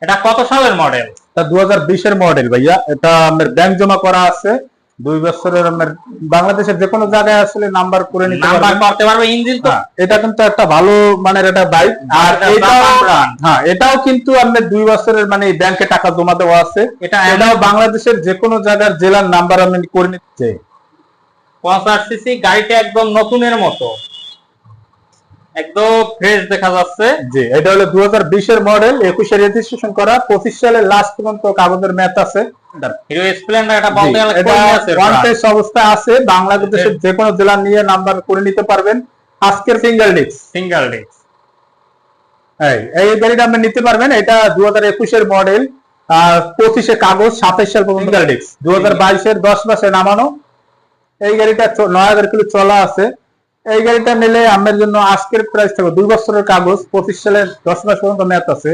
এটা কত সালের মডেল? এটা 2020 এর মডেল ভাইয়া। এটা আমার ব্যাংক জমা করা আছে 2 বছরের। আমার বাংলাদেশের যে কোনো জায়গায় আসলে নাম্বার করে নিতে নাম্বার পারবেন। করতে পারবে, ইঞ্জিন তো এটা কিন্তু একটা ভালো মানের একটা বাইক। আর এটাও এটাও কিন্তু আপনার 2 বছরের মানে ব্যাংকে টাকা জমা দেওয়া আছে। এটাও বাংলাদেশের যে কোনো জায়গার জেলার নাম্বার আপনি করে নিতে। 50 সিসি, গাড়িটা একদম নতুনের মতো, একদম ফ্রেশ দেখা যাচ্ছে। জি, এটা হলো 2020 এর মডেল, 21 এর রেজিস্ট্রেশন করা, 25 সালের লাস্ট পর্যন্ত কাগজের মেয়াদ আছে। হিরো স্প্লেন্ডার এটা বলতে গেলে এটা ওয়ান টেস্ট অবস্থায় আছে। বাংলাদেশের যে কোনো জেলা নিয়ে নাম্বার করে নিতে পারবেন। আজকের সিঙ্গেল ডিস্ক এই গাড়িটা আপনি নিতে পারবেন। এটা 2021 এর মডেল, আর 25 এ কাগজ, 27 সাল পর্যন্ত সিঙ্গেল ডিস্ক। 2022 এর 10 মাসে নামানো। এই গাড়িটা 9000 কিলো চলা আছে। এই গাড়িটা নিলে আমার জন্য আজকের প্রাইস থাকবে 2 বছরের কাগজ, 25 সালের 10 মাস পর্যন্ত মেয়াদ আছে।